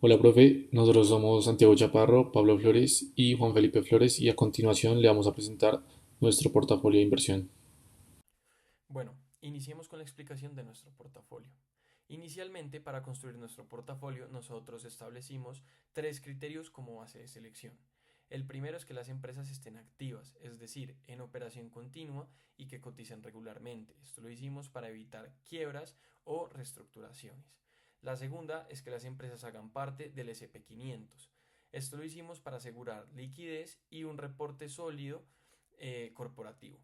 Hola, profe. Nosotros somos Santiago Chaparro, Pablo Flores y Juan Felipe Flores y a continuación le vamos a presentar nuestro portafolio de inversión. Bueno, iniciemos con la explicación de nuestro portafolio. Inicialmente, para construir nuestro portafolio, nosotros establecimos tres criterios como base de selección. El primero es que las empresas estén activas, es decir, en operación continua y que coticen regularmente. Esto lo hicimos para evitar quiebras o reestructuraciones. La segunda es que las empresas hagan parte del SP 500. Esto lo hicimos para asegurar liquidez y un reporte sólido corporativo.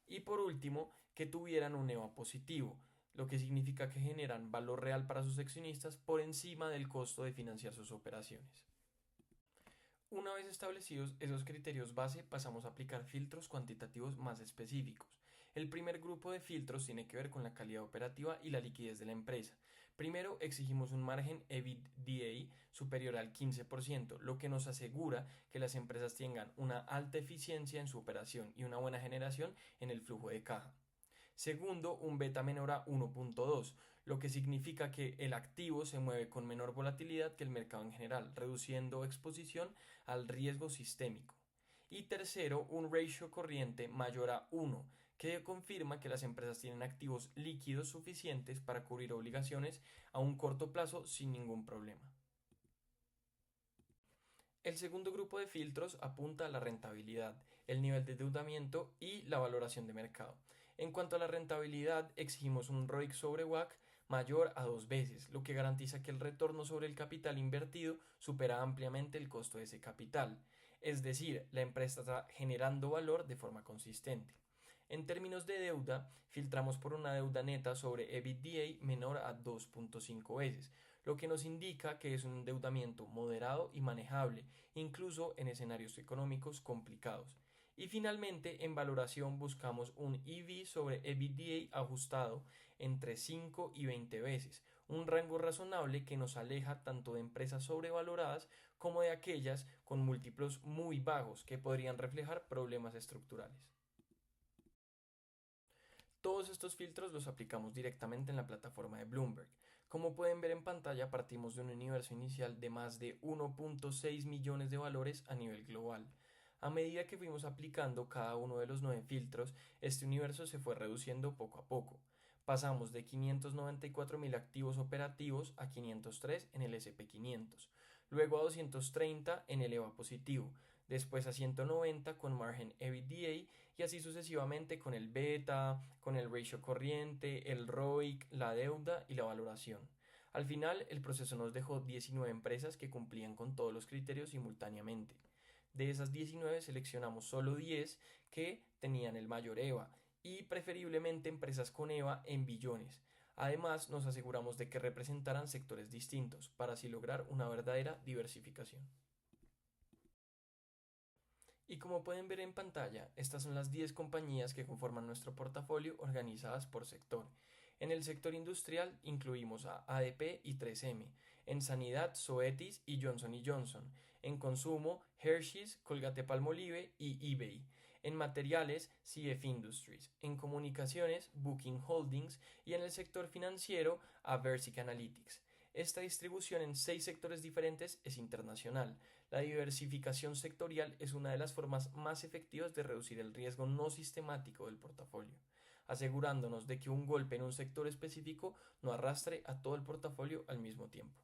Y por último, que tuvieran un EVA positivo, lo que significa que generan valor real para sus accionistas por encima del costo de financiar sus operaciones. Una vez establecidos esos criterios base, pasamos a aplicar filtros cuantitativos más específicos. El primer grupo de filtros tiene que ver con la calidad operativa y la liquidez de la empresa. Primero, exigimos un margen EBITDA superior al 15%, lo que nos asegura que las empresas tengan una alta eficiencia en su operación y una buena generación en el flujo de caja. Segundo, un beta menor a 1.2, lo que significa que el activo se mueve con menor volatilidad que el mercado en general, reduciendo exposición al riesgo sistémico. Y tercero, un ratio corriente mayor a 1, que confirma que las empresas tienen activos líquidos suficientes para cubrir obligaciones a un corto plazo sin ningún problema. El segundo grupo de filtros apunta a la rentabilidad, el nivel de endeudamiento y la valoración de mercado. En cuanto a la rentabilidad, exigimos un ROIC sobre WACC mayor a 2 veces, lo que garantiza que el retorno sobre el capital invertido supera ampliamente el costo de ese capital. Es decir, la empresa está generando valor de forma consistente. En términos de deuda, filtramos por una deuda neta sobre EBITDA menor a 2.5 veces, lo que nos indica que es un endeudamiento moderado y manejable, incluso en escenarios económicos complicados. Y finalmente, en valoración buscamos un EV sobre EBITDA ajustado entre 5 y 20 veces, un rango razonable que nos aleja tanto de empresas sobrevaloradas como de aquellas con múltiplos muy bajos que podrían reflejar problemas estructurales. Todos estos filtros los aplicamos directamente en la plataforma de Bloomberg. Como pueden ver en pantalla, partimos de un universo inicial de más de 1.6 millones de valores a nivel global. A medida que fuimos aplicando cada uno de los 9 filtros, este universo se fue reduciendo poco a poco. Pasamos de 594.000 activos operativos a 503 en el SP 500, luego a 230 en el EVA positivo, después a 190 con margen EBITDA y así sucesivamente con el beta, con el ratio corriente, el ROIC, la deuda y la valoración. Al final, el proceso nos dejó 19 empresas que cumplían con todos los criterios simultáneamente. De esas 19 seleccionamos solo 10 que tenían el mayor EVA y preferiblemente empresas con EVA en billones. Además, nos aseguramos de que representaran sectores distintos para así lograr una verdadera diversificación. Y como pueden ver en pantalla, estas son las 10 compañías que conforman nuestro portafolio organizadas por sector. En el sector industrial incluimos a ADP y 3M, en sanidad Zoetis y Johnson Johnson, en consumo Hershey's, Colgate-Palmolive y eBay, en materiales CF Industries, en comunicaciones Booking Holdings y en el sector financiero a Versic Analytics. Esta distribución en 6 sectores diferentes es internacional. La diversificación sectorial es una de las formas más efectivas de reducir el riesgo no sistemático del portafolio, asegurándonos de que un golpe en un sector específico no arrastre a todo el portafolio al mismo tiempo.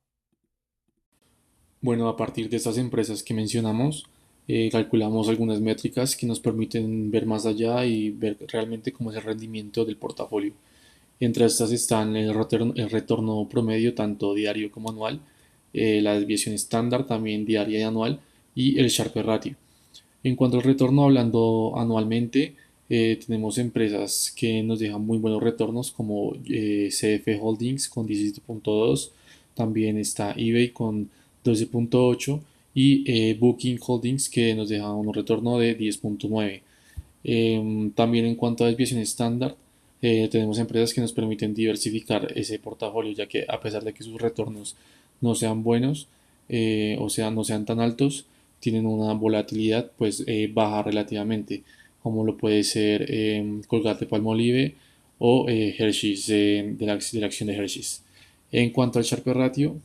Bueno, a partir de estas empresas que mencionamos, calculamos algunas métricas que nos permiten ver más allá y ver realmente cómo es el rendimiento del portafolio. Entre estas están el retorno promedio, tanto diario como anual, la desviación estándar, también diaria y anual, y el Sharpe Ratio. En cuanto al retorno, hablando anualmente, tenemos empresas que nos dejan muy buenos retornos como CF Holdings con 17.2, también está eBay con 12.8 y Booking Holdings que nos deja un retorno de 10.9. También en cuanto a desviación estándar, tenemos empresas que nos permiten diversificar ese portafolio, ya que a pesar de que sus retornos no sean buenos, o sea, no sean tan altos, tienen una volatilidad pues baja relativamente, como lo puede ser Colgate-Palmolive o Hershey's de la acción de Hershey's. En cuanto al Sharpe Ratio,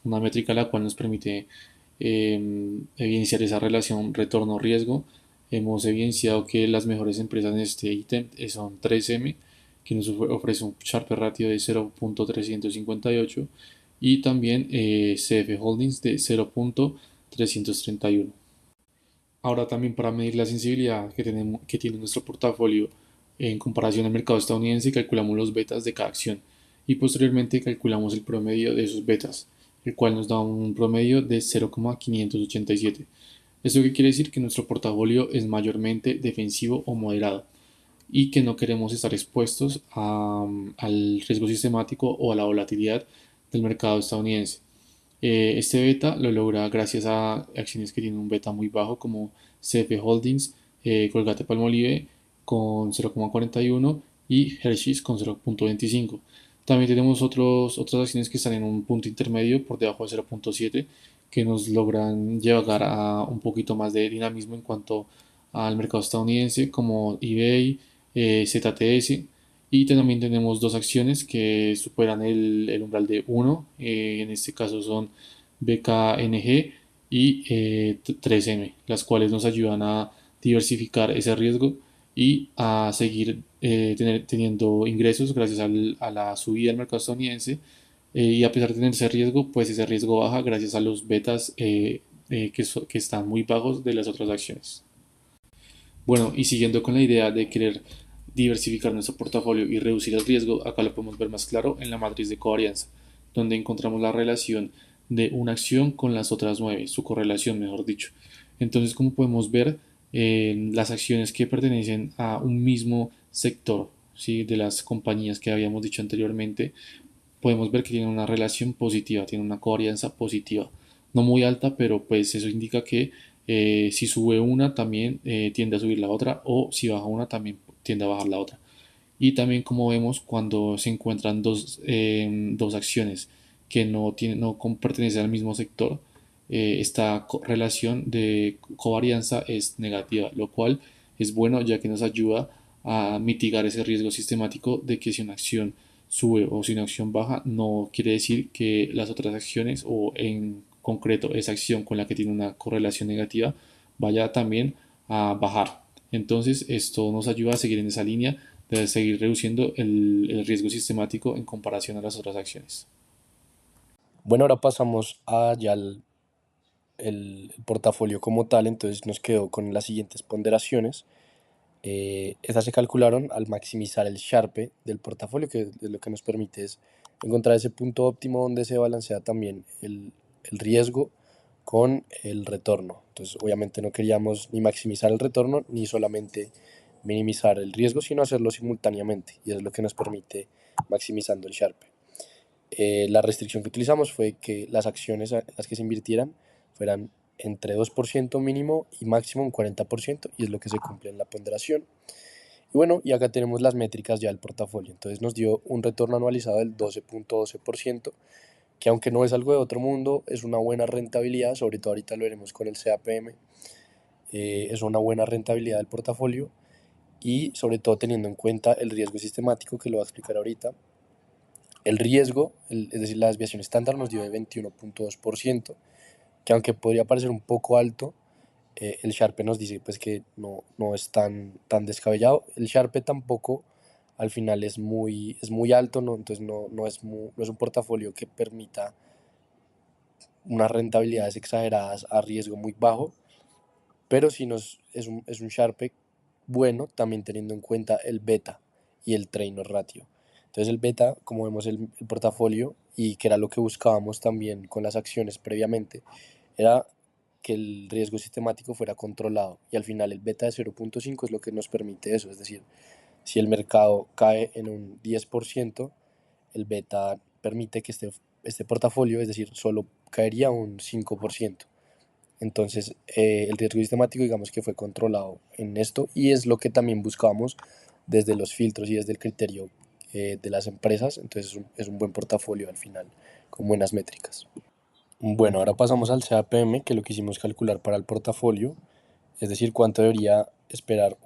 una métrica la cual nos permite evidenciar esa relación retorno-riesgo. Hemos evidenciado que las mejores empresas en este ítem son 3M, que nos ofrece un Sharpe ratio de 0.358 y también CF Holdings de 0.331. Ahora también para medir la sensibilidad que tiene nuestro portafolio en comparación al mercado estadounidense, calculamos los betas de cada acción y posteriormente calculamos el promedio de esos betas, el cual nos da un promedio de 0,587. ¿Esto qué quiere decir? Que nuestro portafolio es mayormente defensivo o moderado y que no queremos estar expuestos al riesgo sistemático o a la volatilidad del mercado estadounidense. Este beta lo logra gracias a acciones que tienen un beta muy bajo como CF Holdings, Colgate-Palmolive con 0,41 y Hershey's con 0,25. También tenemos otras acciones que están en un punto intermedio por debajo de 0,7 que nos logran llegar a un poquito más de dinamismo en cuanto al mercado estadounidense como eBay, ZTS, y también tenemos dos acciones que superan el umbral de 1, en este caso son BKNG y 3M, las cuales nos ayudan a diversificar ese riesgo y a seguir teniendo ingresos gracias a la subida del mercado estadounidense, y a pesar de tener ese riesgo, pues ese riesgo baja gracias a los betas que están muy bajos de las otras acciones. Bueno, y siguiendo con la idea de querer diversificar nuestro portafolio y reducir el riesgo, acá lo podemos ver más claro en la matriz de covarianza, donde encontramos la relación de una acción con las otras 9, su correlación, mejor dicho. Entonces, como podemos ver, las acciones que pertenecen a un mismo sector, ¿sí? De las compañías que habíamos dicho anteriormente, podemos ver que tienen una relación positiva, tienen una covarianza positiva. No muy alta, pero pues eso indica que si sube una también tiende a subir la otra, o si baja una también tiende a bajar la otra. Y también como vemos cuando se encuentran dos acciones que no pertenecen al mismo sector, esta relación de covarianza es negativa, lo cual es bueno ya que nos ayuda a mitigar ese riesgo sistemático de que si una acción sube o si una acción baja, no quiere decir que las otras acciones o en concreto esa acción con la que tiene una correlación negativa vaya también a bajar. Entonces esto nos ayuda a seguir en esa línea de seguir reduciendo el riesgo sistemático en comparación a las otras acciones. Bueno, ahora pasamos a ya el portafolio como tal, entonces nos quedó con las siguientes ponderaciones. Estas se calcularon al maximizar el Sharpe del portafolio, que es lo que nos permite es encontrar ese punto óptimo donde se balancea también el riesgo con el retorno. Entonces, obviamente no queríamos ni maximizar el retorno ni solamente minimizar el riesgo, sino hacerlo simultáneamente, y es lo que nos permite maximizando el Sharpe. La restricción que utilizamos fue que las acciones a las que se invirtieran fueran entre 2% mínimo y máximo un 40%, y es lo que se cumple en la ponderación. Y bueno, y acá tenemos las métricas ya del portafolio. Entonces nos dio un retorno anualizado del 12.12%, que aunque no es algo de otro mundo, es una buena rentabilidad, sobre todo ahorita lo veremos con el CAPM, es una buena rentabilidad del portafolio, y sobre todo teniendo en cuenta el riesgo sistemático, que lo voy a explicar ahorita. El riesgo, es decir, la desviación estándar nos dio de 21.2%, que aunque podría parecer un poco alto, el Sharpe nos dice pues que no es tan descabellado. El Sharpe tampoco al final es muy alto, ¿no? Entonces no es un portafolio que permita unas rentabilidades exageradas a riesgo muy bajo, pero sí es un Sharpe bueno, también teniendo en cuenta el beta y el trainer ratio. Entonces el beta, como vemos el portafolio, y que era lo que buscábamos también con las acciones previamente, era que el riesgo sistemático fuera controlado, y al final el beta de 0.5 es lo que nos permite eso. Es decir, si el mercado cae en un 10%, el beta permite que este portafolio, es decir, solo caería un 5%. Entonces, el riesgo sistemático, digamos que fue controlado en esto, y es lo que también buscamos desde los filtros y desde el criterio de las empresas. Entonces, es un buen portafolio al final, con buenas métricas. Bueno, ahora pasamos al CAPM, que lo quisimos calcular para el portafolio, es decir, cuánto debería esperar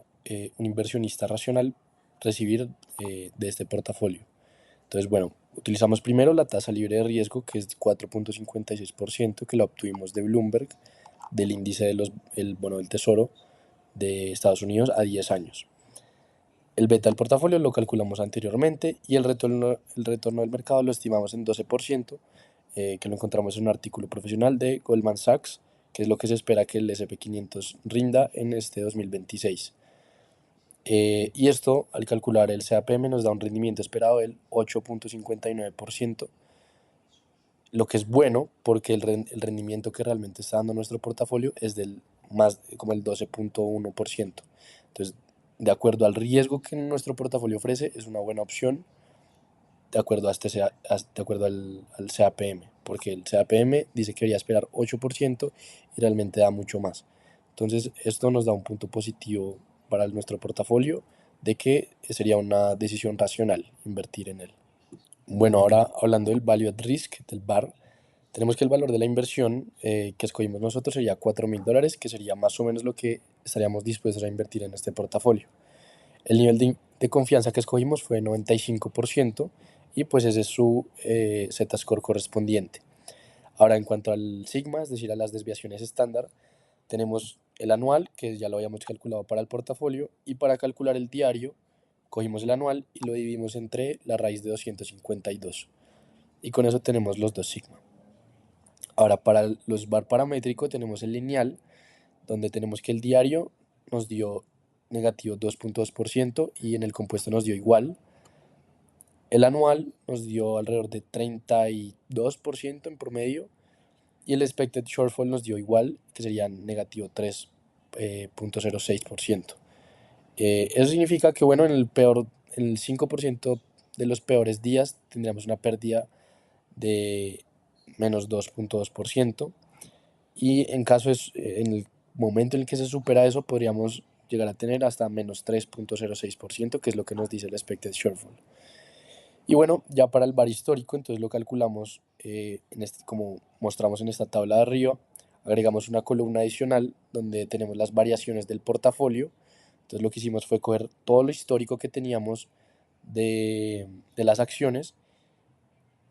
un inversionista racional recibir de este portafolio. Entonces, bueno, Utilizamos primero la tasa libre de riesgo, que es 4.56%, que la obtuvimos de Bloomberg, del índice del bono del tesoro de Estados Unidos a 10 años. El beta del portafolio lo calculamos anteriormente y el retorno del mercado lo estimamos en 12%, que lo encontramos en un artículo profesional de Goldman Sachs, que es lo que se espera que el S&P 500 rinda en este 2026. Y esto, al calcular el CAPM, nos da un rendimiento esperado del 8.59%, lo que es bueno porque el rendimiento que realmente está dando nuestro portafolio es del más como el 12.1%. Entonces, de acuerdo al riesgo que nuestro portafolio ofrece, es una buena opción de acuerdo, de acuerdo al CAPM, porque el CAPM dice que debería esperar 8% y realmente da mucho más. Entonces, esto nos da un punto positivo para nuestro portafolio de que sería una decisión racional invertir en él. Bueno, ahora hablando del Value at Risk, del VAR, tenemos que el valor de la inversión que escogimos nosotros sería $4.000, que sería más o menos lo que estaríamos dispuestos a invertir en este portafolio. El nivel de confianza que escogimos fue 95% y pues ese es su Z-score correspondiente. Ahora, en cuanto al sigma, es decir, a las desviaciones estándar, tenemos el anual, que ya lo habíamos calculado para el portafolio, y para calcular el diario, cogimos el anual y lo dividimos entre la raíz de 252. Y con eso tenemos los dos sigma. Ahora, para los bar paramétrico tenemos el lineal, donde tenemos que el diario nos dio negativo 2.2% y en el compuesto nos dio igual. El anual nos dio alrededor de 32% en promedio y el expected shortfall nos dio igual, que sería negativo 3.06%. Eso significa que, bueno, en el 5% de los peores días tendríamos una pérdida de menos 2.2%. Y en el momento en el que se supera eso, podríamos llegar a tener hasta menos 3.06%, que es lo que nos dice el expected shortfall. Y bueno, ya para el VAR histórico, entonces lo calculamos como mostramos en esta tabla de arriba. Agregamos una columna adicional donde tenemos las variaciones del portafolio. Entonces lo que hicimos fue coger todo lo histórico que teníamos de las acciones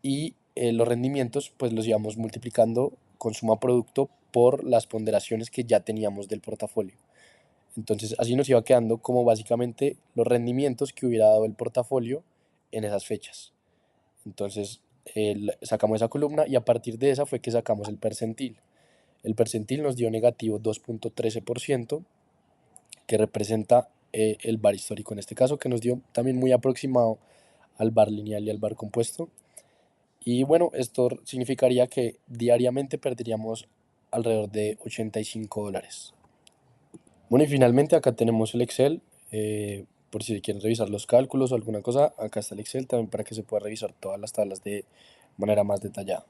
y los rendimientos pues los íbamos multiplicando con suma producto por las ponderaciones que ya teníamos del portafolio. Entonces así nos iba quedando como básicamente los rendimientos que hubiera dado el portafolio en esas fechas. Entonces sacamos esa columna y a partir de esa fue que sacamos el percentil. El percentil nos dio negativo 2.13%, que representa el VAR histórico en este caso, que nos dio también muy aproximado al VAR lineal y al VAR compuesto. Y bueno, esto significaría que diariamente perderíamos alrededor de $85. Bueno, y finalmente acá tenemos el Excel. Por si quieren revisar los cálculos o alguna cosa, acá está el Excel también para que se pueda revisar todas las tablas de manera más detallada.